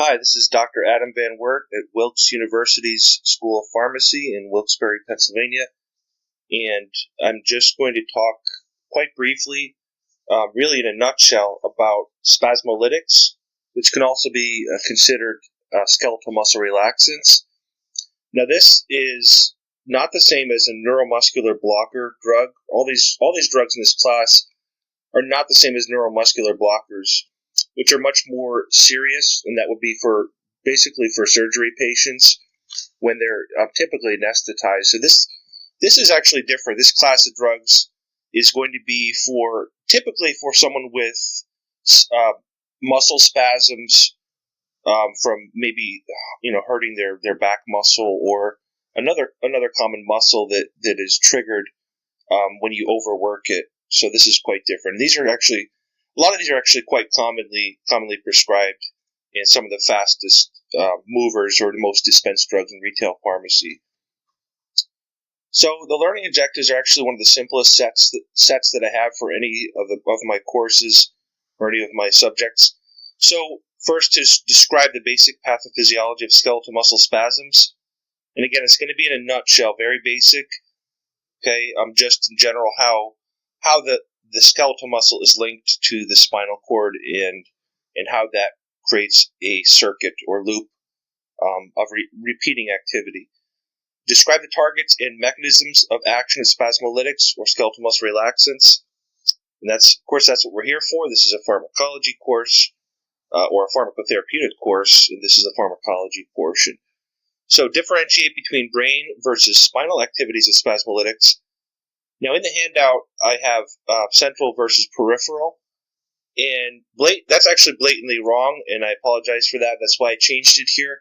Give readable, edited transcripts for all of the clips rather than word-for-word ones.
Hi, this is Dr. Adam Van Wert at Wilkes University's School of Pharmacy in Wilkes-Barre, Pennsylvania, and I'm just going to talk quite briefly, really in a nutshell, about spasmolytics, which can also be considered skeletal muscle relaxants. Now, this is not the same as a neuromuscular blocker drug. All these drugs in this class are not the same as neuromuscular blockers, which are much more serious, and that would be basically for surgery patients when they're typically anesthetized. So this is actually different. This class of drugs is going to be typically for someone with muscle spasms from maybe hurting their back muscle or another common muscle that is triggered when you overwork it. So this is quite different. A lot of these are actually quite commonly prescribed in some of the fastest movers or the most dispensed drugs in retail pharmacy. So the learning objectives are actually one of the simplest sets that I have for any of my courses or any of my subjects. So first is describe the basic pathophysiology of skeletal muscle spasms. And again, it's going to be in a nutshell, very basic. Okay, just in general how the skeletal muscle is linked to the spinal cord and how that creates a circuit or loop of repeating activity. Describe the targets and mechanisms of action of spasmolytics or skeletal muscle relaxants. And that's what we're here for. This is a pharmacology course or a pharmacotherapeutic course, and this is the pharmacology portion. So differentiate between brain versus spinal activities of spasmolytics. Now, in the handout, I have central versus peripheral, and that's actually blatantly wrong, and I apologize for that. That's why I changed it here.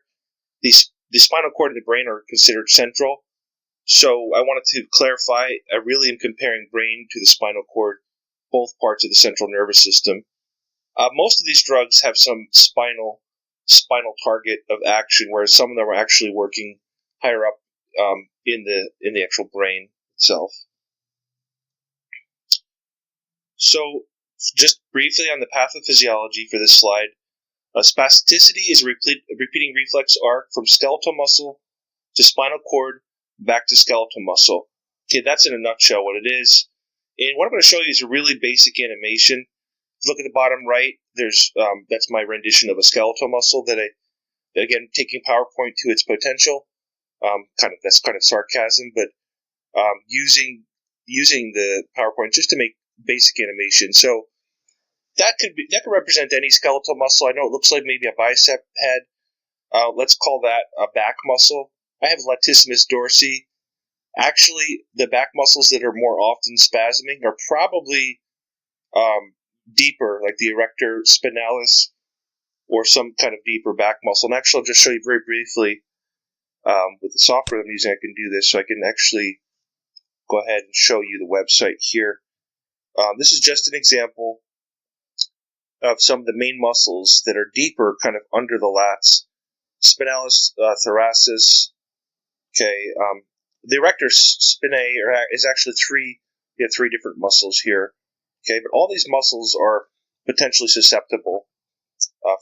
The spinal cord and the brain are considered central, so I wanted to clarify. I really am comparing brain to the spinal cord, both parts of the central nervous system. Most of these drugs have some spinal target of action, whereas some of them are actually working higher up in the actual brain itself. So, just briefly on the pathophysiology for this slide, spasticity is a repeating reflex arc from skeletal muscle to spinal cord back to skeletal muscle. Okay, that's in a nutshell what it is. And what I'm going to show you is a really basic animation. Look at the bottom right. That's my rendition of a skeletal muscle that again, taking PowerPoint to its potential. That's kind of sarcasm, but using the PowerPoint just to make basic animation. So that could represent any skeletal muscle. I know it looks like maybe a bicep head. Let's call that a back muscle. I have latissimus dorsi. Actually, the back muscles that are more often spasming are probably deeper, like the erector spinalis or some kind of deeper back muscle. And actually, I'll just show you very briefly with the software I'm using. I can do this, so I can actually go ahead and show you the website here. This is just an example of some of the main muscles that are deeper, kind of under the lats. Spinalis, thoracis. Okay, the erector spinae is actually we have three different muscles here. Okay, but all these muscles are potentially susceptible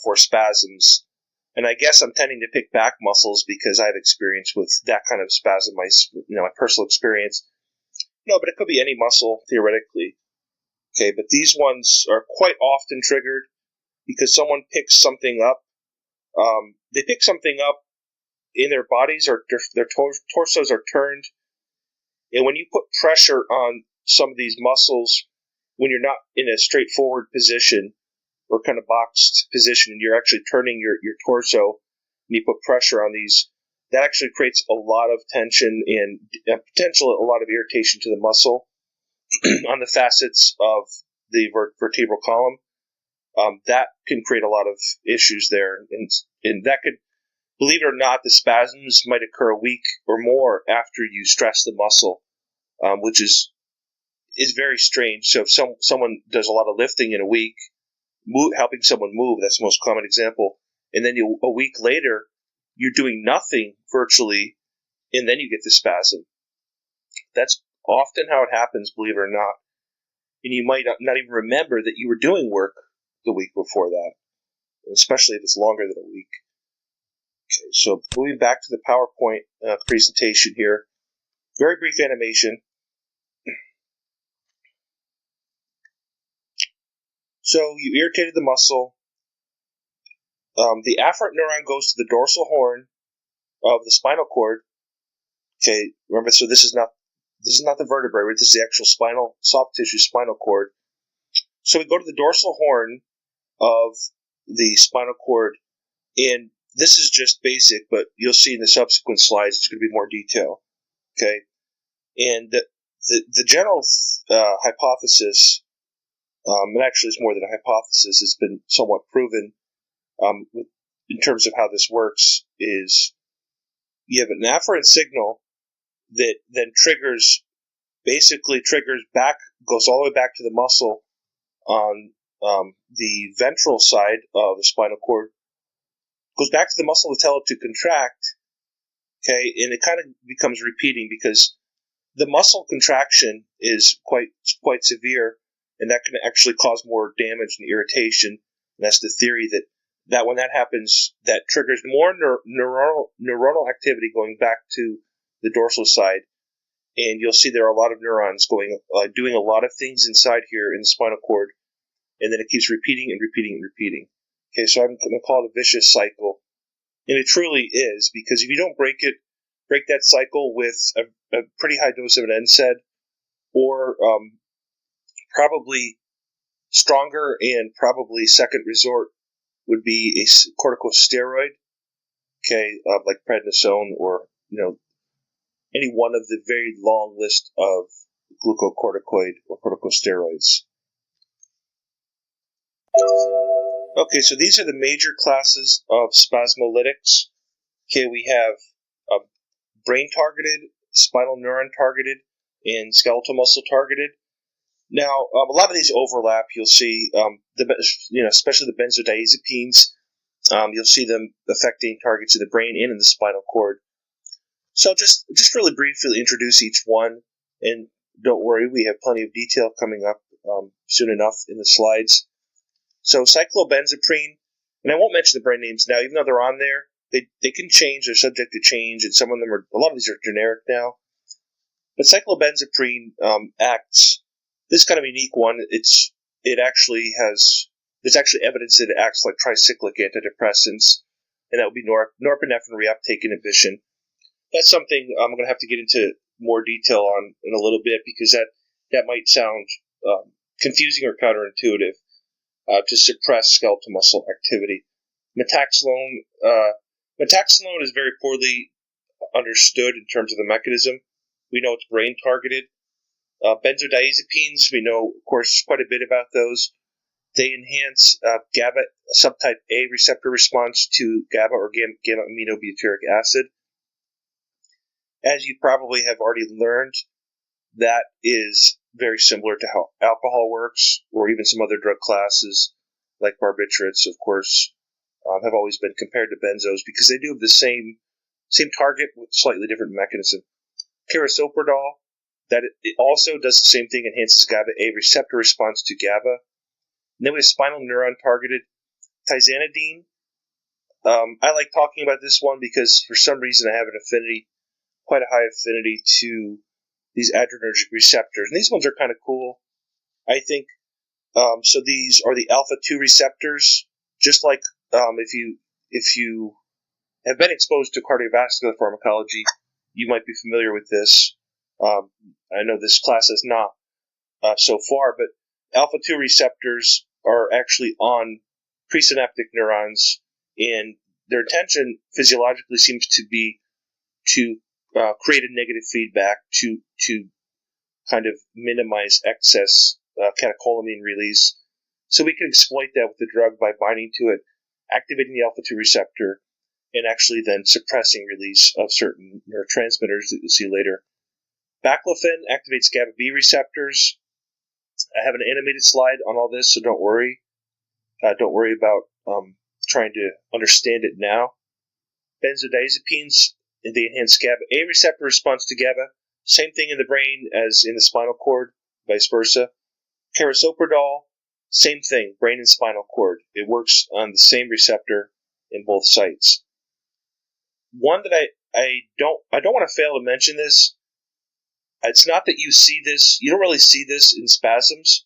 for spasms. And I guess I'm tending to pick back muscles because I have experience with that kind of spasm, my personal experience. No, but it could be any muscle, theoretically. Okay, but these ones are quite often triggered because someone picks something up. They pick something up in their bodies, or their torsos are turned. And when you put pressure on some of these muscles, when you're not in a straightforward position or kind of boxed position, and you're actually turning your torso, and you put pressure on these, that actually creates a lot of tension and potentially a lot of irritation to the muscle on the facets of the vertebral column. That can create a lot of issues there, and that could, believe it or not, the spasms might occur a week or more after you stress the muscle, which is very strange. So if someone does a lot of lifting in a week, helping someone move, that's the most common example, and then a week later, you're doing nothing virtually, and then you get the spasm. That's often how it happens, believe it or not. And you might not even remember that you were doing work the week before that, especially if it's longer than a week. Okay, so moving back to the PowerPoint presentation here. Very brief animation. So you irritated the muscle. The afferent neuron goes to the dorsal horn of the spinal cord. Okay, remember, so this is not the vertebrae, right? This is the actual spinal, soft tissue spinal cord. So we go to the dorsal horn of the spinal cord, and this is just basic, but you'll see in the subsequent slides it's going to be more detail. Okay, and the general hypothesis, and actually it's more than a hypothesis, it's been somewhat proven in terms of how this works, is you have an afferent signal that then basically triggers back, goes all the way back to the muscle on the ventral side of the spinal cord, goes back to the muscle to tell it to contract, okay, and it kind of becomes repeating because the muscle contraction is quite severe, and that can actually cause more damage and irritation. And that's the theory that when that happens, that triggers more neuronal activity going back to the dorsal side. And you'll see there are a lot of neurons doing a lot of things inside here in the spinal cord, and then it keeps repeating and repeating and repeating. Okay, so I'm going to call it a vicious cycle, and it truly is, because if you don't break that cycle with a pretty high dose of an NSAID, or probably stronger and probably second resort would be a corticosteroid, okay, like prednisone, or any one of the very long list of glucocorticoid or corticosteroids. Okay, so these are the major classes of spasmolytics. Okay, we have brain-targeted, spinal neuron-targeted, and skeletal muscle-targeted. Now, a lot of these overlap. You'll see, especially the benzodiazepines. You'll see them affecting targets in the brain and in the spinal cord. So just really briefly introduce each one, and don't worry, we have plenty of detail coming up soon enough in the slides. So cyclobenzaprine, and I won't mention the brand names now, even though they're on there. They can change, they're subject to change, and a lot of these are generic now. But cyclobenzaprine acts, this kind of unique one, there's actually evidence that it acts like tricyclic antidepressants, and that would be norepinephrine reuptake inhibition. That's something I'm going to have to get into more detail on in a little bit, because that might sound confusing or counterintuitive to suppress skeletal muscle activity. Metaxalone is very poorly understood in terms of the mechanism. We know it's brain targeted. Benzodiazepines, we know, of course, quite a bit about those. They enhance GABA subtype A receptor response to GABA or gamma aminobutyric acid. As you probably have already learned, that is very similar to how alcohol works, or even some other drug classes like barbiturates, of course, have always been compared to benzos because they do have the same target with slightly different mechanism. Carisoprodol, that it also does the same thing, enhances GABA A receptor response to GABA. And then we have spinal neuron targeted Tizanidine. I like talking about this one because for some reason I have quite a high affinity to these adrenergic receptors. And these ones are kind of cool, I think. So these are the alpha-2 receptors, just like if you have been exposed to cardiovascular pharmacology, you might be familiar with this. I know this class is not so far, but alpha-2 receptors are actually on presynaptic neurons, and their intention physiologically seems to be to create a negative feedback to kind of minimize excess catecholamine release. So we can exploit that with the drug by binding to it, activating the alpha-2 receptor, and actually then suppressing release of certain neurotransmitters that you'll see later. Baclofen activates GABA B receptors. I have an animated slide on all this, so don't worry. Don't worry about trying to understand it now. Benzodiazepines, they enhance GABA A receptor response to GABA. Same thing in the brain as in the spinal cord, vice versa. Carisoprodol, same thing, brain and spinal cord. It works on the same receptor in both sites. one that I don't want to fail to mention this. It's not that you see this, you don't really see this in spasms,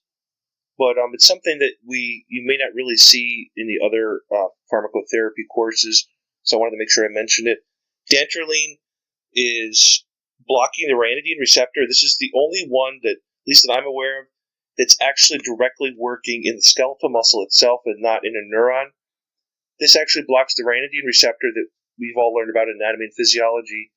but it's something that you may not really see in the other pharmacotherapy courses. So I wanted to make sure I mentioned it. Dantrolene is blocking the ranitidine receptor. This is the only one that, at least that I'm aware of, that's actually directly working in the skeletal muscle itself and not in a neuron. This actually blocks the ranitidine receptor that we've all learned about in anatomy and physiology,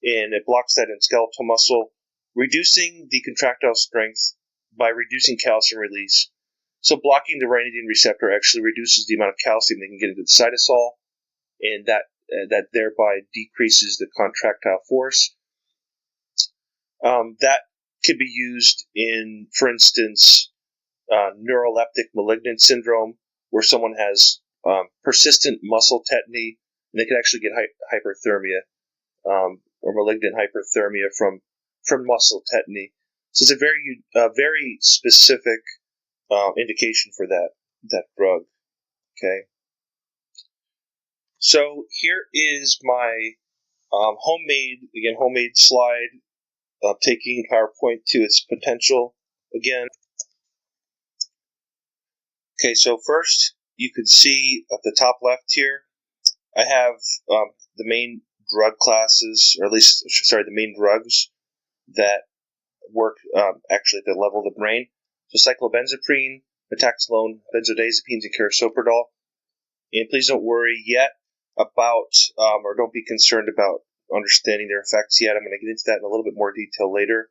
and it blocks that in skeletal muscle, reducing the contractile strength by reducing calcium release. So blocking the ranitidine receptor actually reduces the amount of calcium that can get into the cytosol, and that thereby decreases the contractile force. That could be used in, for instance, neuroleptic malignant syndrome, where someone has persistent muscle tetany, and they can actually get hyperthermia or malignant hyperthermia from muscle tetany. So it's a very specific indication for that drug. Okay. So here is my homemade slide, taking PowerPoint to its potential again. Okay, so first you can see at the top left here, I have the main drug classes, or at least, sorry, the main drugs that work actually at the level of the brain. So cyclobenzaprine, metaxalone, benzodiazepines, and carisoprodol. And please don't worry yet about, or don't be concerned about understanding their effects yet. I'm going to get into that in a little bit more detail later.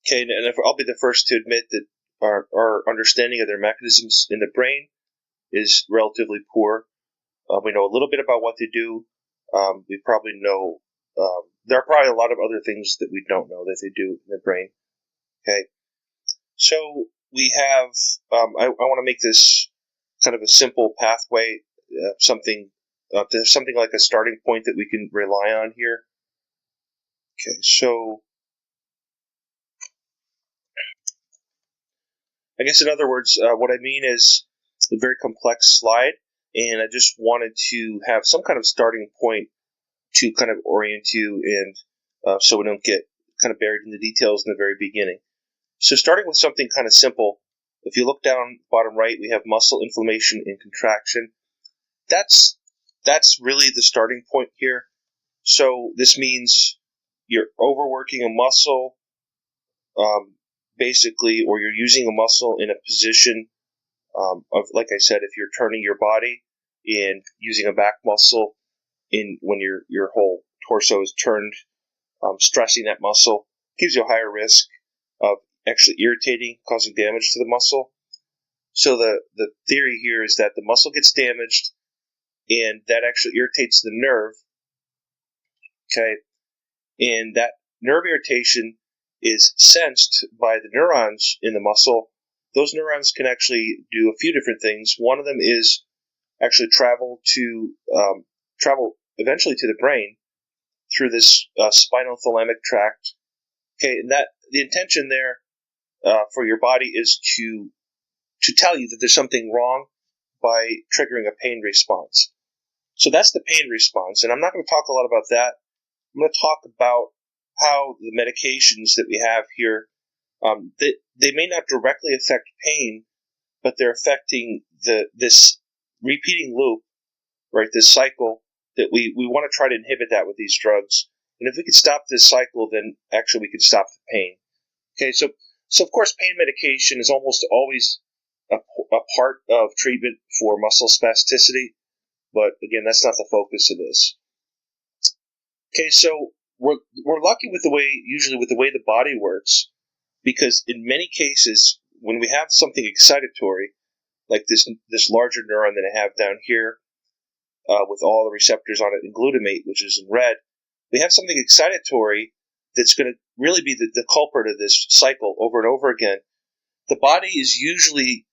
Okay, and I'll be the first to admit that our understanding of their mechanisms in the brain is relatively poor. We know a little bit about what they do. We probably know, there are probably a lot of other things that we don't know that they do in the brain. Okay, so we have, I want to make this kind of a simple pathway, something like a starting point that we can rely on here. Okay, so I guess in other words, what I mean is a very complex slide, and I just wanted to have some kind of starting point to kind of orient you, and so we don't get kind of buried in the details in the very beginning. So starting with something kind of simple, if you look down bottom right, we have muscle inflammation and contraction. That's really the starting point here. So this means you're overworking a muscle, basically, or you're using a muscle in a position of, like I said, if you're turning your body and using a back muscle when your whole torso is turned, stressing that muscle gives you a higher risk of actually irritating, causing damage to the muscle. So the theory here is that the muscle gets damaged, and that actually irritates the nerve. Okay, and that nerve irritation is sensed by the neurons in the muscle. Those neurons can actually do a few different things. One of them is actually travel eventually to the brain through this spinal thalamic tract. Okay, and that the intention there for your body is to tell you that there's something wrong by triggering a pain response. So that's the pain response, and I'm not going to talk a lot about that. I'm going to talk about how the medications that we have here, they may not directly affect pain, but they're affecting this repeating loop, right? This cycle that we want to try to inhibit that with these drugs. And if we can stop this cycle, then actually we can stop the pain. Okay, so of course pain medication is almost always a part of treatment for muscle spasticity, but again, that's not the focus of this. Okay, so we're lucky usually with the way the body works, because in many cases, when we have something excitatory, like this larger neuron that I have down here, with all the receptors on it and glutamate, which is in red, we have something excitatory that's going to really be the culprit of this cycle over and over again. The body is usually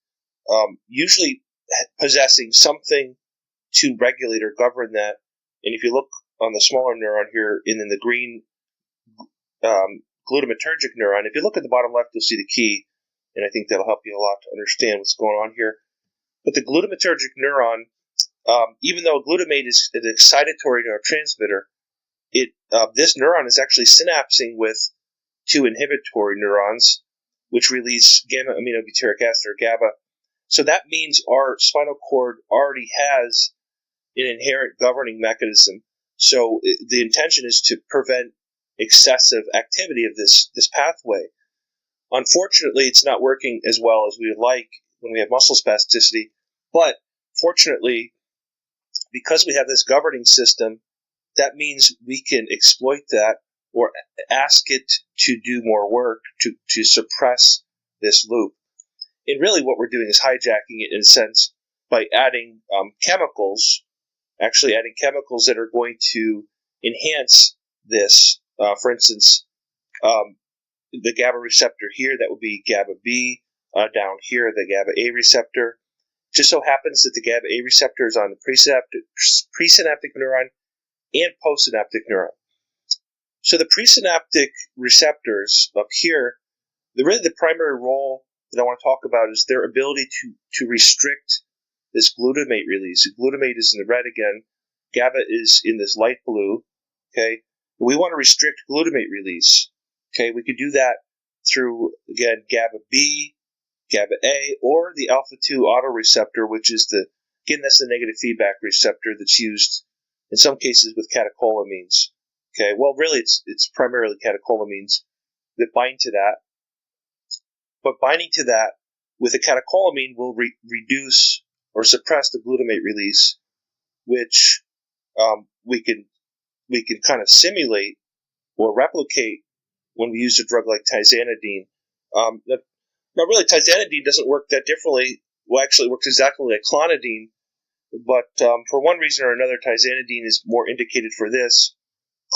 possessing something to regulate or govern that. And if you look on the smaller neuron here, and then the green glutamatergic neuron, if you look at the bottom left, you'll see the key, and I think that'll help you a lot to understand what's going on here. But the glutamatergic neuron even though glutamate is an excitatory neurotransmitter, this neuron is actually synapsing with two inhibitory neurons, which release gamma-aminobutyric acid, or GABA. So that means our spinal cord already has an inherent governing mechanism. So the intention is to prevent excessive activity of this pathway. Unfortunately, it's not working as well as we would like when we have muscle spasticity, but fortunately, because we have this governing system, that means we can exploit that or ask it to do more work to suppress this loop. And really what we're doing is hijacking it in a sense by adding chemicals that are going to enhance this. For instance, the GABA receptor here, that would be GABA B. Down here, the GABA A receptor. Just so happens that the GABA A receptor is on the presynaptic neuron and postsynaptic neuron. So the presynaptic receptors up here, the primary role that I want to talk about is their ability to restrict this glutamate release. Glutamate is in the red again. GABA is in this light blue. Okay, we want to restrict glutamate release. Okay, we could do that through, again, GABA B, GABA A, or the alpha-2 autoreceptor, which is that's the negative feedback receptor that's used in some cases with catecholamines. Okay, well, really, it's primarily catecholamines that bind to that. But binding to that with a catecholamine will reduce or suppress the glutamate release, which we can kind of simulate or replicate when we use a drug like Tizanidine. Now, really, Tizanidine doesn't work that differently. Well, actually, it works exactly like clonidine, but for one reason or another, Tizanidine is more indicated for this.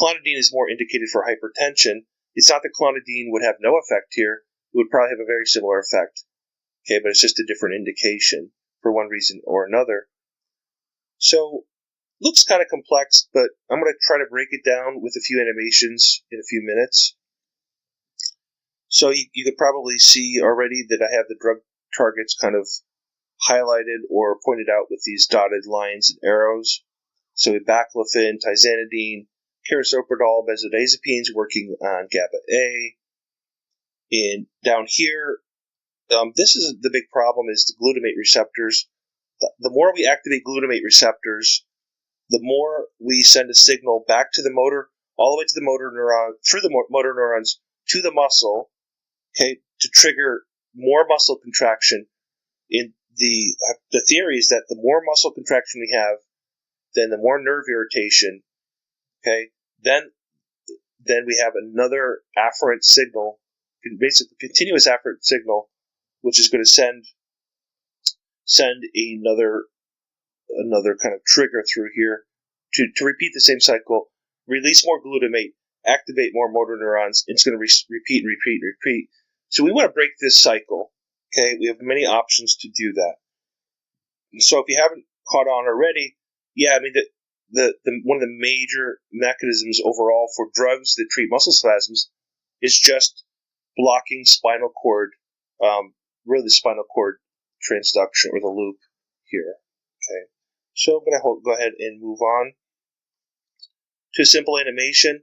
Clonidine is more indicated for hypertension. It's not that clonidine would have no effect here. It would probably have a very similar effect. Okay, but it's just a different indication for one reason or another. So, looks kind of complex, but I'm going to try to break it down with a few animations in a few minutes. So you could probably see already that I have the drug targets kind of highlighted or pointed out with these dotted lines and arrows. So baclofen, Tizanidine, carisoprodol, benzodiazepines working on GABA A. And down here, this is the big problem, is the glutamate receptors. The more we activate glutamate receptors, the more we send a signal back to the motor, all the way to the motor neuron, through the motor neurons to the muscle, okay, to trigger more muscle contraction. In the theory is that the more muscle contraction we have, then the more nerve irritation, okay, then we have another afferent signal, basically continuous afferent signal, which is going to send another kind of trigger through here to repeat the same cycle, release more glutamate, activate more motor neurons. It's going to repeat. So we want to break this cycle. Okay, we have many options to do that. And so if you haven't caught on already, yeah, I mean the one of the major mechanisms overall for drugs that treat muscle spasms is just blocking spinal cord, really the spinal cord transduction or the loop here. Okay, so I'm going to go ahead and move on to a simple animation.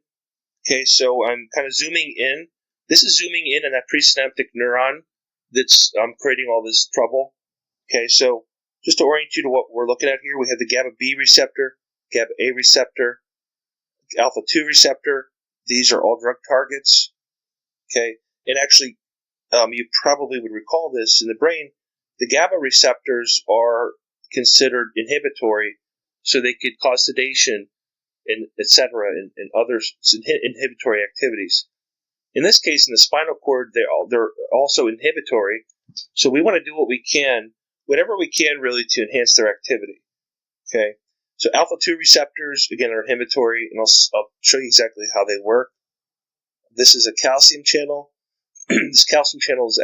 Okay, so I'm kind of zooming in. This is zooming in on that presynaptic neuron that's creating all this trouble. Okay, so just to orient you to what we're looking at here, we have the GABA B receptor, GABA A receptor, alpha 2 receptor. These are all drug targets. Okay, and actually, you probably would recall this in the brain. The GABA receptors are considered inhibitory, so they could cause sedation and etc. and other inhibitory activities. In this case, in the spinal cord, they're also inhibitory. So we want to do whatever we can, really, to enhance their activity. Okay. So alpha 2 receptors again are inhibitory, and I'll show you exactly how they work. This is a calcium channel. This calcium channel is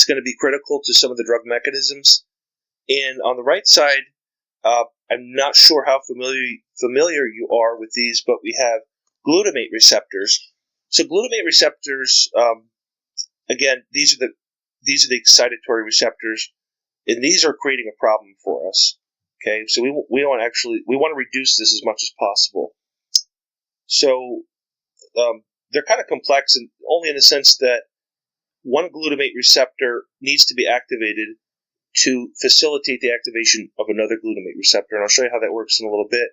going to be critical to some of the drug mechanisms. And on the right side, I'm not sure how familiar you are with these, but we have glutamate receptors. So glutamate receptors, again, these are the excitatory receptors. And these are creating a problem for us. Okay, so we want to reduce this as much as possible. So they're kind of complex, and only in the sense that one glutamate receptor needs to be activated to facilitate the activation of another glutamate receptor, and I'll show you how that works in a little bit.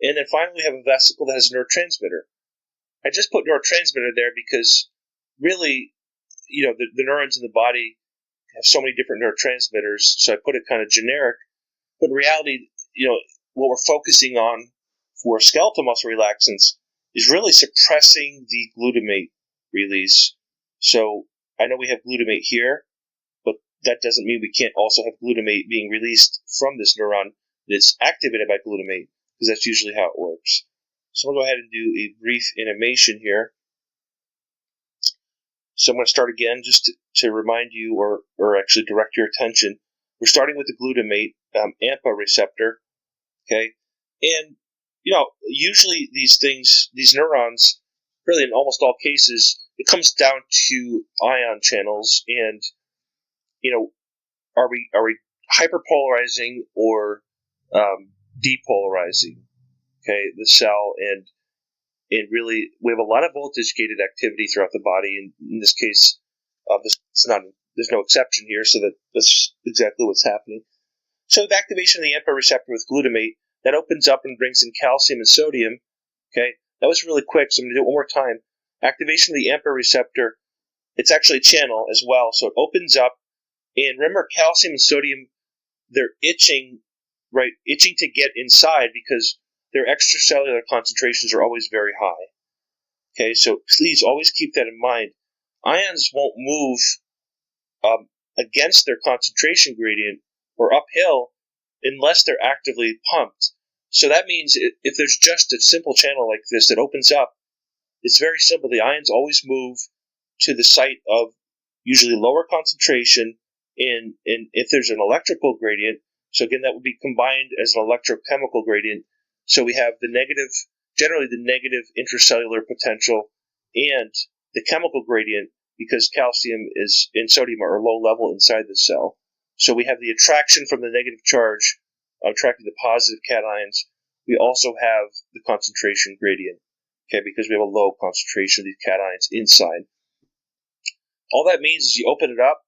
And then finally, we have a vesicle that has a neurotransmitter. I just put neurotransmitter there because really, the neurons in the body have so many different neurotransmitters, so I put it kind of generic. But in reality, what we're focusing on for skeletal muscle relaxants is really suppressing the glutamate release. So I know we have glutamate here, but that doesn't mean we can't also have glutamate being released from this neuron that's activated by glutamate, because that's usually how it works. So I'm going to go ahead and do a brief animation here. So I'm going to start again just to remind you or actually direct your attention. We're starting with the glutamate AMPA receptor, okay? And, usually these neurons, really in almost all cases, it comes down to ion channels and, are we hyperpolarizing or depolarizing, okay, the cell, and really we have a lot of voltage-gated activity throughout the body, and in this case, there's no exception here, so that's exactly what's happening. So the activation of the AMPA receptor with glutamate, that opens up and brings in calcium and sodium, okay? That was really quick, so I'm going to do it one more time. Activation of the AMPA receptor, it's actually a channel as well, so it opens up, and remember calcium and sodium, they're itching to get inside because their extracellular concentrations are always very high. Okay, so please always keep that in mind. Ions won't move against their concentration gradient or uphill unless they're actively pumped. So that means if there's just a simple channel like this that opens up, it's very simple. The ions always move to the site of usually lower concentration, and if there's an electrical gradient, so again, that would be combined as an electrochemical gradient. So we have generally the negative intracellular potential and the chemical gradient, because calcium and sodium are low level inside the cell. So we have the attraction from the negative charge attracting the positive cations. We also have the concentration gradient, okay, because we have a low concentration of these cations inside. All that means is you open it up,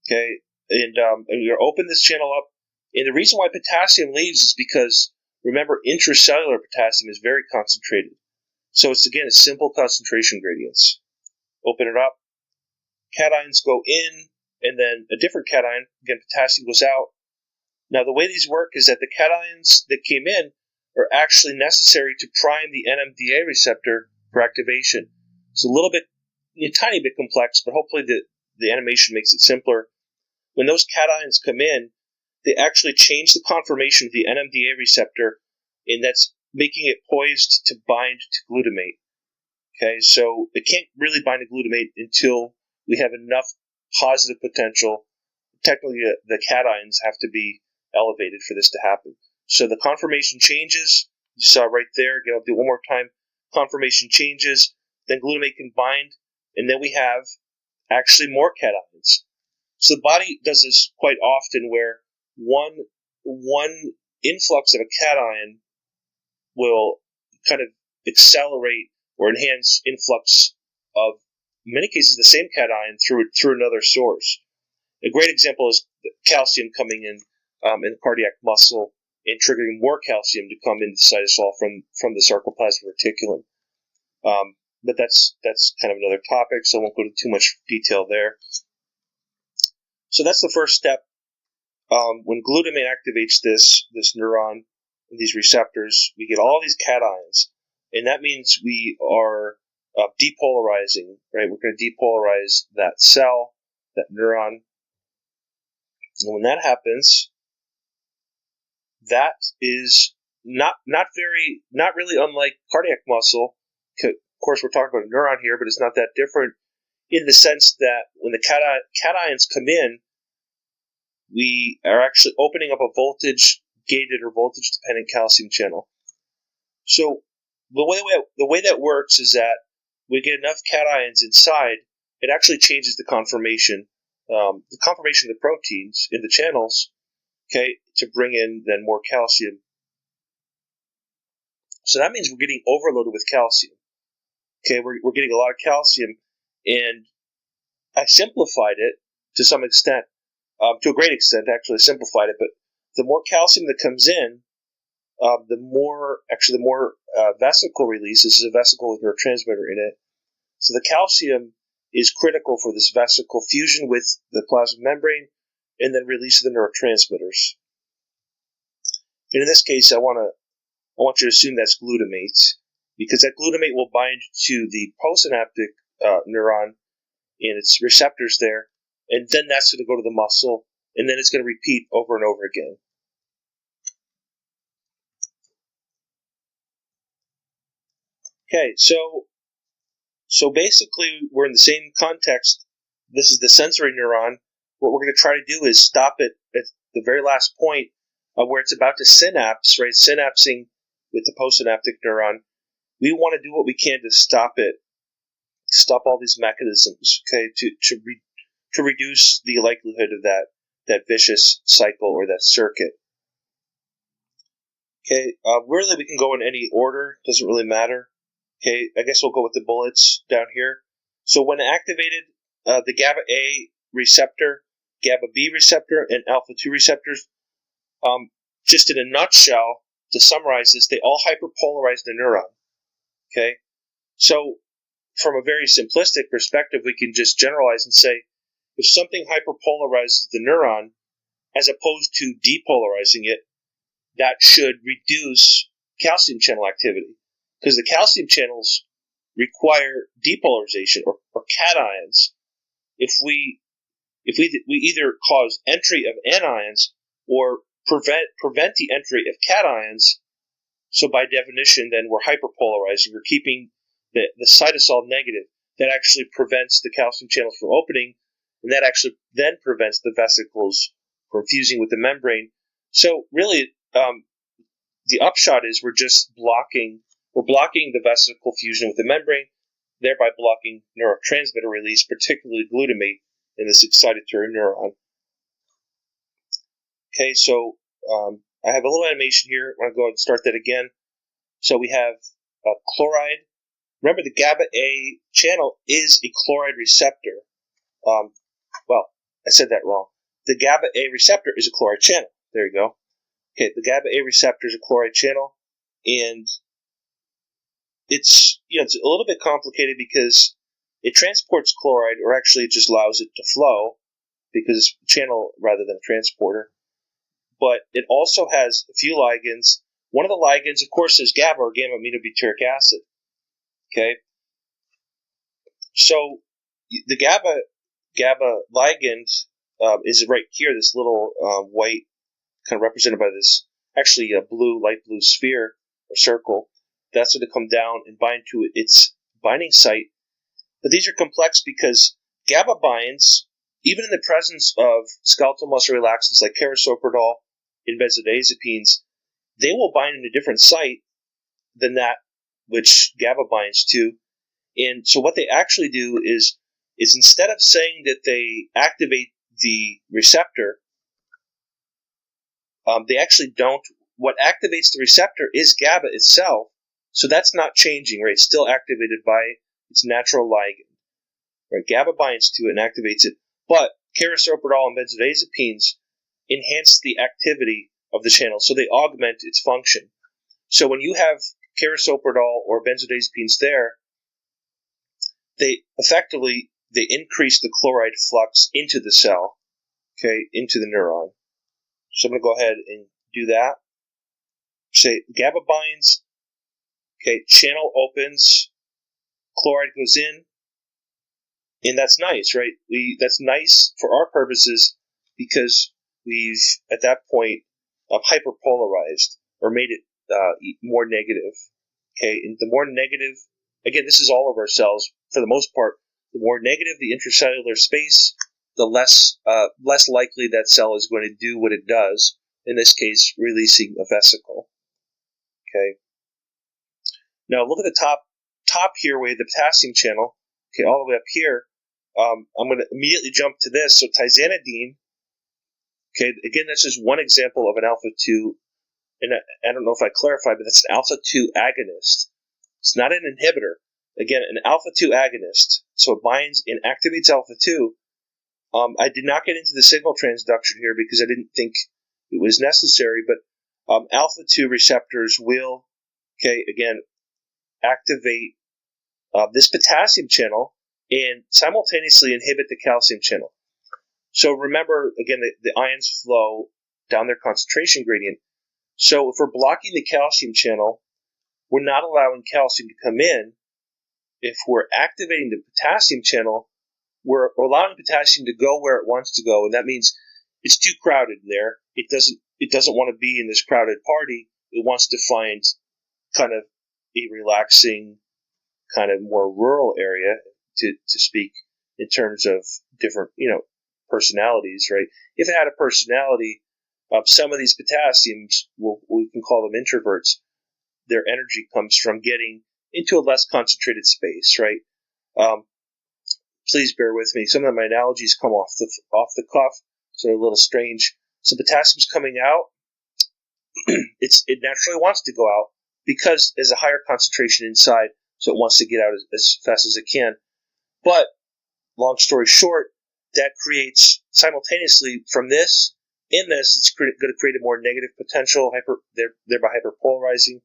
okay, and you open this channel up. And the reason why potassium leaves is because, remember, intracellular potassium is very concentrated. So it's, again, a simple concentration gradients. Open it up. Cations go in, and then a different cation, again, potassium goes out. Now, the way these work is that the cations that came in are actually necessary to prime the NMDA receptor for activation. It's a little bit, a tiny bit complex, but hopefully the animation makes it simpler. When those cations come in, they actually change the conformation of the NMDA receptor, and that's making it poised to bind to glutamate. Okay, so it can't really bind to glutamate until we have enough positive potential. Technically, the cations have to be elevated for this to happen. So the conformation changes. You saw right there. Again, I'll do it one more time. Conformation changes. Then glutamate can bind, and then we have actually more cations. So the body does this quite often, where one influx of a cation will kind of accelerate or enhance influx of, in many cases, the same cation through another source. A great example is calcium coming in the cardiac muscle and triggering more calcium to come into the cytosol from the sarcoplasmic reticulum. But that's kind of another topic, so I won't go into too much detail there. So that's the first step. When glutamate activates this neuron, these receptors, we get all these cations, and that means we are depolarizing, right? We're going to depolarize that cell, that neuron. And when that happens, that is not really unlike cardiac muscle. Of course, we're talking about a neuron here, but it's not that different in the sense that when the cations come in, we are actually opening up a voltage-gated or voltage-dependent calcium channel. So the way that works is that we get enough cations inside, it actually changes the conformation the conformation of the proteins in the channels, okay, to bring in then more calcium. So that means we're getting overloaded with calcium. Okay, we're getting a lot of calcium, and I simplified it to some extent, to a great extent, actually, I simplified it, but the more calcium that comes in, the more vesicle release. This is a vesicle with neurotransmitter in it. So the calcium is critical for this vesicle fusion with the plasma membrane and then release of the neurotransmitters. And in this case, I want you to assume that's glutamate, because that glutamate will bind to the postsynaptic neuron and its receptors there, and then that's going to go to the muscle, and then it's going to repeat over and over again. Okay, so basically we're in the same context. This is the sensory neuron. What we're going to try to do is stop it at the very last point where it's about to synapse, right? Synapsing with the postsynaptic neuron. We want to do what we can to stop it, stop all these mechanisms, okay, to reduce the likelihood of that vicious cycle or that circuit. Okay, really we can go in any order, doesn't really matter. Okay, I guess we'll go with the bullets down here. So when activated, the GABA A receptor, GABA B receptor, and alpha 2 receptors, just in a nutshell, to summarize this, they all hyperpolarize the neuron. Okay, so from a very simplistic perspective, we can just generalize and say, if something hyperpolarizes the neuron, as opposed to depolarizing it, that should reduce calcium channel activity. Because the calcium channels require depolarization or cations. If we either cause entry of anions or prevent the entry of cations, so by definition, then we're hyperpolarizing. We're keeping the cytosol negative. That actually prevents the calcium channels from opening, and that actually then prevents the vesicles from fusing with the membrane. So really, the upshot is we're blocking the vesicle fusion with the membrane, thereby blocking neurotransmitter release, particularly glutamate in this excitatory neuron. Okay, so I have a little animation here. I want to go ahead and start that again. So we have chloride. Remember, the GABA A channel is a chloride receptor. Well, I said that wrong. The GABA A receptor is a chloride channel. There you go. Okay, the GABA A receptor is a chloride channel, and it's a little bit complicated because it transports chloride, or actually it just allows it to flow because it's a channel rather than a transporter. But it also has a few ligands. One of the ligands, of course, is GABA, or gamma aminobutyric acid. Okay, so the GABA ligand is right here. This little white, kind of represented by this actually a light blue sphere or circle. That's going to come down and bind to its binding site. But these are complex because GABA binds, even in the presence of skeletal muscle relaxants like carisoprodol and benzodiazepines, they will bind in a different site than that which GABA binds to. And so what they actually do is instead of saying that they activate the receptor, they actually don't. What activates the receptor is GABA itself, so that's not changing, right? It's still activated by its natural ligand. Right? GABA binds to it and activates it, but carisoprodol and benzodiazepines enhance the activity of the channel, so they augment its function. So when you have carisoprodol or benzodiazepines there, they increase the chloride flux into the cell, okay, into the neuron. So I'm going to go ahead and do that. Say GABA binds, okay, channel opens, chloride goes in, and that's nice, right? That's nice for our purposes because we've, at that point, hyperpolarized or made it more negative. Okay, and the more negative, again, this is all of our cells for the most part. The more negative the intracellular space, the less likely that cell is going to do what it does. In this case, releasing a vesicle. Okay. Now look at the top here, we have the potassium channel. Okay, all the way up here, I'm going to immediately jump to this. So Tizanidine, okay, again, that's just one example of an alpha-2, and I don't know if I clarified, but that's an alpha-2 agonist. It's not an inhibitor. Again, an alpha-2 agonist, so it binds and activates alpha-2. I did not get into the signal transduction here because I didn't think it was necessary, but alpha-2 receptors will, okay, again, activate this potassium channel and simultaneously inhibit the calcium channel. So remember, again, the ions flow down their concentration gradient. So if we're blocking the calcium channel, we're not allowing calcium to come in. If we're activating the potassium channel, we're allowing potassium to go where it wants to go, and that means it's too crowded in there. It doesn't want to be in this crowded party. It wants to find kind of a relaxing, kind of more rural area, to speak in terms of different, personalities, right? If it had a personality, some of these potassiums, we can call them introverts, their energy comes from getting into a less concentrated space, right? Please bear with me. Some of my analogies come off the cuff, so they're a little strange. So potassium's coming out. It naturally wants to go out because there's a higher concentration inside, so it wants to get out as fast as it can. But long story short, that creates simultaneously from this, it's going to create a more negative potential, thereby hyperpolarizing,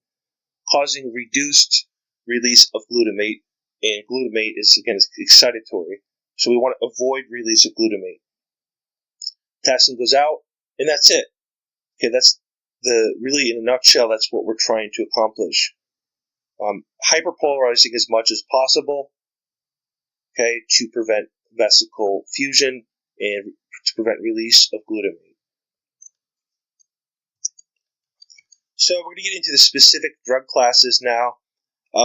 causing reduced release of glutamate. And glutamate is, again, excitatory. So we want to avoid release of glutamate. Potassium goes out, and that's it. Okay, that's really in a nutshell, that's what we're trying to accomplish. Hyperpolarizing as much as possible, okay, to prevent vesicle fusion and to prevent release of glutamate. So we're going to get into the specific drug classes now.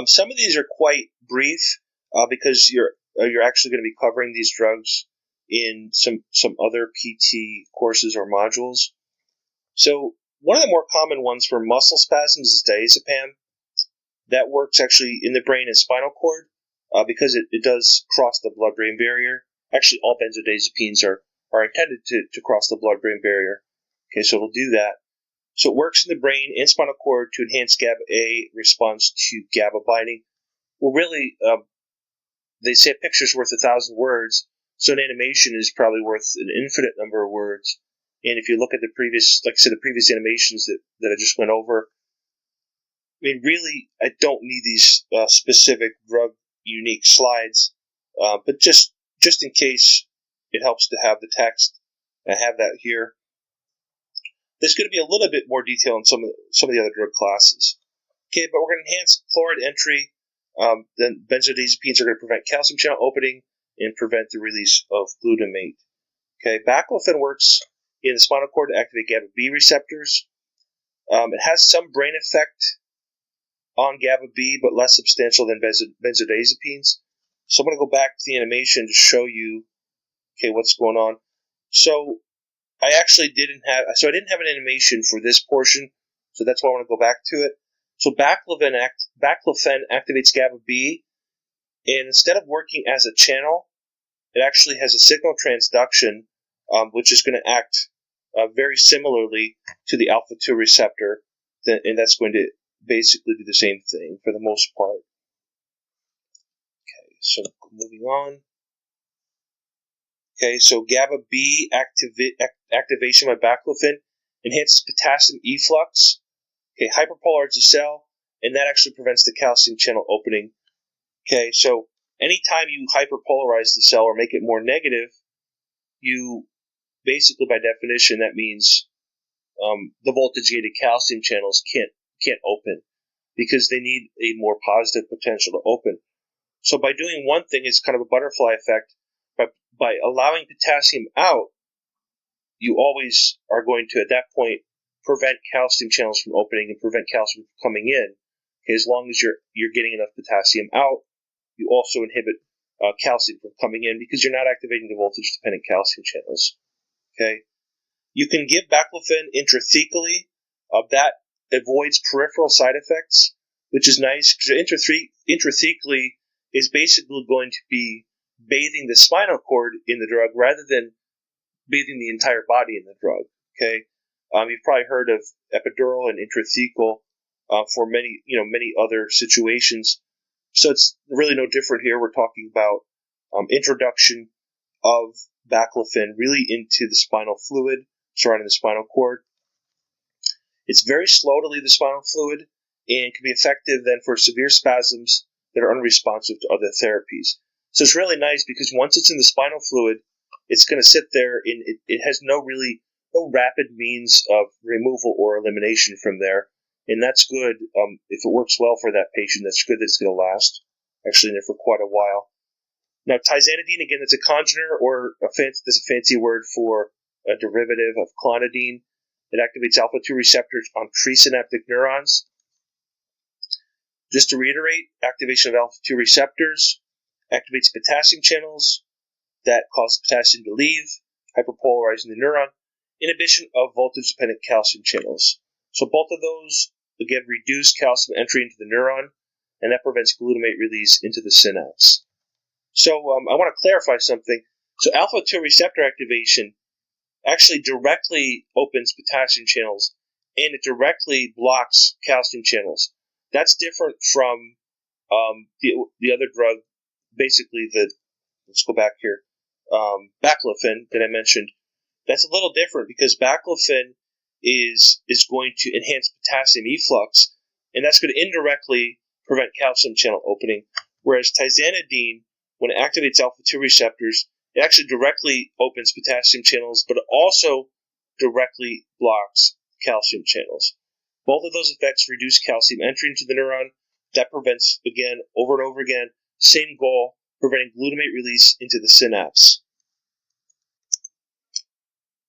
Some of these are quite brief because you're actually going to be covering these drugs in some other PT courses or modules. So one of the more common ones for muscle spasms is diazepam. That works actually in the brain and spinal cord because it does cross the blood-brain barrier. Actually, all benzodiazepines are intended to cross the blood-brain barrier. Okay, so it'll do that. So it works in the brain and spinal cord to enhance GABA-A response to GABA binding. Well, really, they say a picture's worth 1,000 words, so an animation is probably worth an infinite number of words. And if you look at the previous animations that I just went over, I mean, really, I don't need these specific drug-unique slides, but just in case it helps to have the text, I have that here. There's going to be a little bit more detail on some of the other drug classes. Okay, but we're going to enhance chloride entry. Then benzodiazepines are going to prevent calcium channel opening and prevent the release of glutamate. Okay, baclofen works in the spinal cord to activate GABA B receptors. It has some brain effect on GABA B, but less substantial than benzodiazepines. So I'm going to go back to the animation to show you, okay, what's going on. So I didn't have an animation for this portion, so that's why I want to go back to it. So baclofen activates GABA B, and instead of working as a channel, it actually has a signal transduction, which is going to act very similarly to the alpha-2 receptor, and that's going to basically do the same thing for the most part. Okay, so moving on. Okay, so GABA B activation by baclofen enhances potassium efflux. Okay, hyperpolarizes the cell, and that actually prevents the calcium channel opening. Okay, so anytime you hyperpolarize the cell or make it more negative, you basically, by definition, that means the voltage-gated calcium channels can't open because they need a more positive potential to open. So by doing one thing, it's kind of a butterfly effect. By allowing potassium out, you always are going to, at that point, prevent calcium channels from opening and prevent calcium from coming in. Okay, as long as you're getting enough potassium out, you also inhibit calcium from coming in because you're not activating the voltage-dependent calcium channels. Okay, you can give baclofen intrathecally. That avoids peripheral side effects, which is nice because intrathecally is basically going to be bathing the spinal cord in the drug rather than bathing the entire body in the drug. Okay, you've probably heard of epidural and intrathecal for many other situations. So it's really no different here. We're talking about introduction of baclofen really into the spinal fluid surrounding the spinal cord. It's very slow to leave the spinal fluid and can be effective then for severe spasms that are unresponsive to other therapies. So it's really nice because once it's in the spinal fluid, it's going to sit there and it has no rapid means of removal or elimination from there. And that's good. If it works well for that patient, that's good that it's going to last actually in there for quite a while. Now, Tizanidine, again, it's a congener, or that's a fancy word for a derivative of clonidine. It activates alpha-2 receptors on presynaptic neurons. Just to reiterate, activation of alpha-2 receptors activates potassium channels that cause potassium to leave, hyperpolarizing the neuron. Inhibition of voltage-dependent calcium channels. So both of those, again, reduce calcium entry into the neuron, and that prevents glutamate release into the synapse. So I want to clarify something. So alpha-2 receptor activation actually directly opens potassium channels, and it directly blocks calcium channels. That's different from the other drug, basically let's go back here, baclofen that I mentioned. That's a little different because baclofen is going to enhance potassium efflux, and that's going to indirectly prevent calcium channel opening, whereas Tizanidine, when it activates alpha-2 receptors, it actually directly opens potassium channels, but it also directly blocks calcium channels. Both of those effects reduce calcium entry into the neuron. That prevents, again, over and over again, same goal, preventing glutamate release into the synapse.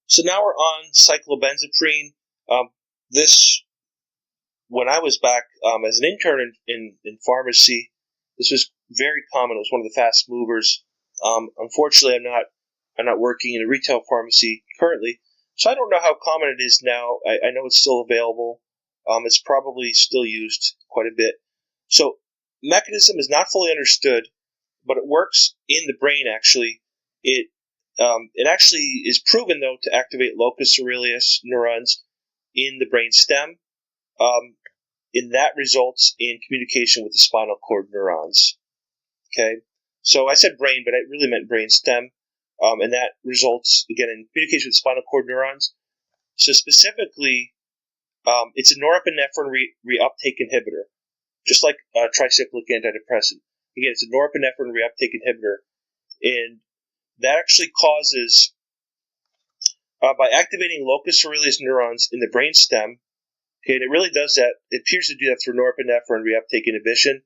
So now we're on cyclobenzaprine. When I was back as an intern in pharmacy, this was very common. It was one of the fast movers. Unfortunately, I'm not working in a retail pharmacy currently, so I don't know how common it is now. I know it's still available. It's probably still used quite a bit. So mechanism is not fully understood, but it works in the brain. Actually, it actually is proven though to activate locus coeruleus neurons in the brain stem. And that results in communication with the spinal cord neurons. Okay, so I said brain, but I really meant brain stem, and that results again in communication with spinal cord neurons. So specifically, it's a norepinephrine reuptake inhibitor, just like a tricyclic antidepressant. Again, it's a norepinephrine reuptake inhibitor, and that actually causes, by activating locus coeruleus neurons in the brain stem, okay, and it really does that. It appears to do that through norepinephrine reuptake inhibition.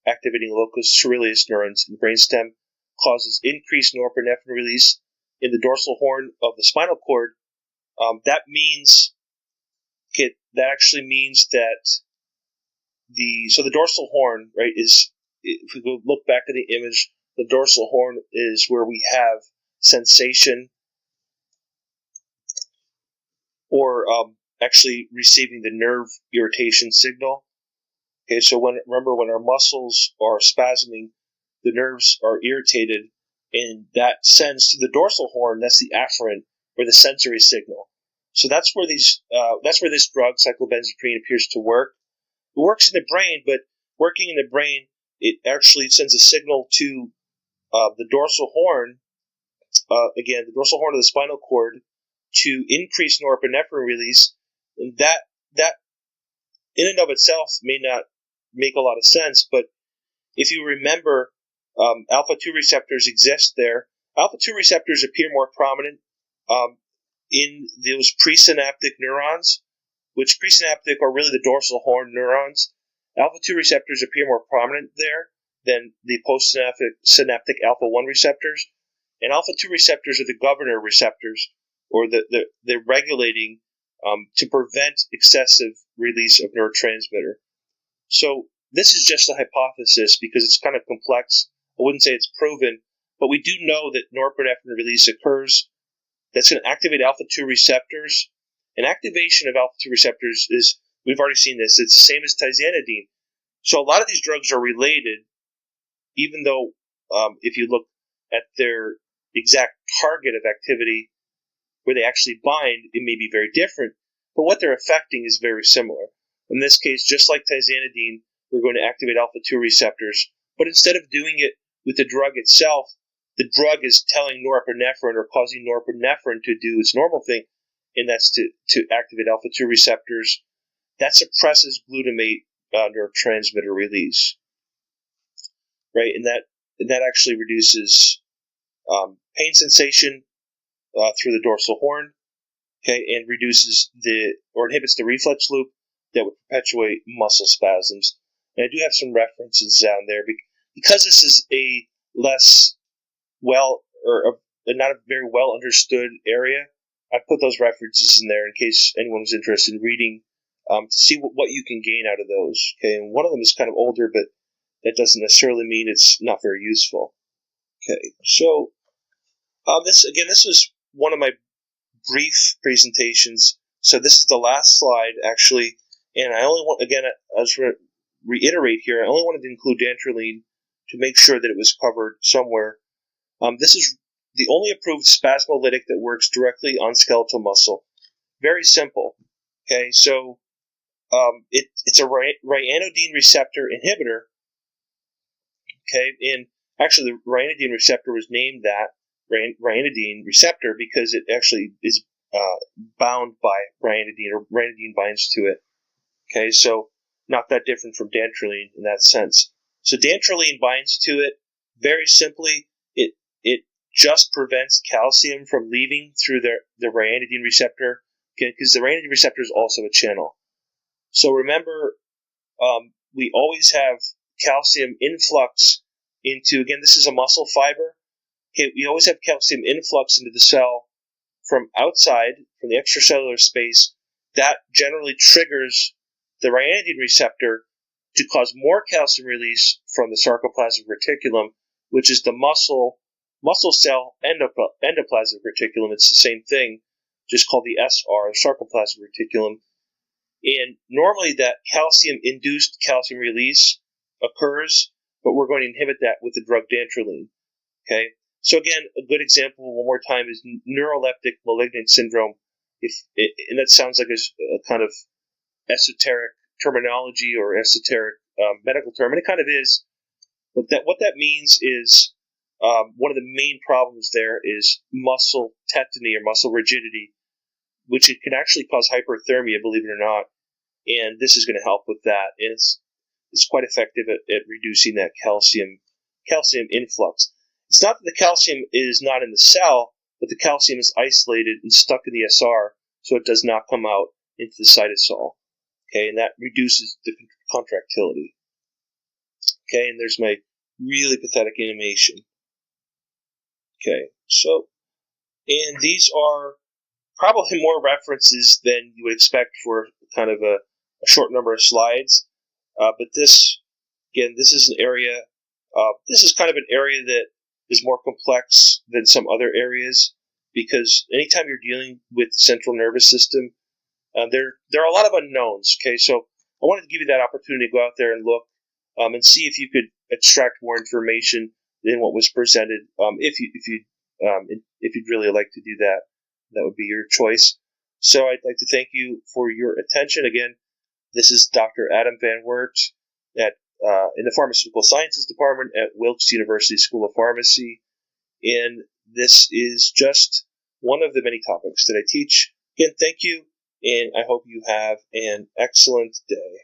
Activating locus coeruleus neurons in the brainstem causes increased norepinephrine release in the dorsal horn of the spinal cord. That actually means that the dorsal horn, right, is, if we go look back at the image, the dorsal horn is where we have sensation or actually receiving the nerve irritation signal. Okay, so remember when our muscles are spasming, the nerves are irritated, and that sends to the dorsal horn. That's the afferent or the sensory signal. So that's where this drug cyclobenzaprine appears to work. It works in the brain, but working in the brain, it actually sends a signal to the dorsal horn. Again, the dorsal horn of the spinal cord to increase norepinephrine release, and that in and of itself may not make a lot of sense, but if you remember, alpha-2 receptors exist there. Alpha-2 receptors appear more prominent in those presynaptic neurons, which presynaptic are really the dorsal horn neurons. Alpha-2 receptors appear more prominent there than the postsynaptic alpha-1 receptors. And alpha-2 receptors are the governor receptors, or the regulating to prevent excessive release of neurotransmitter. So this is just a hypothesis because it's kind of complex. I wouldn't say it's proven, but we do know that norepinephrine release occurs. That's going to activate alpha-2 receptors. And activation of alpha-2 receptors is, we've already seen this, it's the same as Tizanidine. So a lot of these drugs are related, even though if you look at their exact target of activity, where they actually bind, it may be very different, but what they're affecting is very similar. In this case, just like Tizanidine, we're going to activate alpha-2 receptors, but instead of doing it with the drug itself, the drug is telling norepinephrine or causing norepinephrine to do its normal thing, and that's to activate alpha-2 receptors. That suppresses glutamate neurotransmitter release, right? And that actually reduces pain sensation through the dorsal horn, okay, and inhibits the reflex loop that would perpetuate muscle spasms. And I do have some references down there because this is a less not a very well understood area. I put those references in there in case anyone was interested in reading to see what you can gain out of those. Okay, and one of them is kind of older, but that doesn't necessarily mean it's not very useful. Okay, so this is one of my brief presentations. So this is the last slide, actually, and I was going to reiterate here, I only wanted to include Dantrolene to make sure that it was covered somewhere. This is the only approved spasmolytic that works directly on skeletal muscle. Very simple. Okay, so it's a ryanodine receptor inhibitor. Okay, and actually the ryanodine receptor was named that ryanodine receptor because it actually is bound by ryanodine, or ryanodine binds to it. Okay, so not that different from Dantrolene in that sense. So Dantrolene binds to it very simply. It just prevents calcium from leaving through the ryanodine receptor, okay, because the ryanodine receptor is also a channel. So remember, we always have calcium influx into, again, this is a muscle fiber. Okay, we always have calcium influx into the cell from outside, from the extracellular space. That generally triggers the ryanodine receptor to cause more calcium release from the sarcoplasmic reticulum, which is the muscle cell endoplasmic reticulum. It's the same thing, just called the SR, sarcoplasmic reticulum. And normally that calcium-induced calcium release occurs, but we're going to inhibit that with the drug Dantrolene. Okay. So again, a good example, one more time, is neuroleptic malignant syndrome. And that sounds like a kind of esoteric terminology or esoteric medical term, and it kind of is. But what that means is one of the main problems there is muscle tetany or muscle rigidity, which it can actually cause hyperthermia, believe it or not. And this is going to help with that. And it's quite effective at reducing that calcium influx. It's not that the calcium is not in the cell, but the calcium is isolated and stuck in the SR, so it does not come out into the cytosol. Okay, and that reduces the contractility. Okay, and there's my really pathetic animation. Okay, so, and these are probably more references than you would expect for kind of a short number of slides. But this is an area, this is kind of an area that is more complex than some other areas, because anytime you're dealing with the central nervous system, there are a lot of unknowns. Okay, so I wanted to give you that opportunity to go out there and look and see if you could extract more information than what was presented. If you'd really like to do that, that would be your choice. So I'd like to thank you for your attention. Again, this is Dr. Adam Van Wert in the Pharmaceutical Sciences Department at Wilkes University School of Pharmacy, and this is just one of the many topics that I teach. Again, thank you, and I hope you have an excellent day.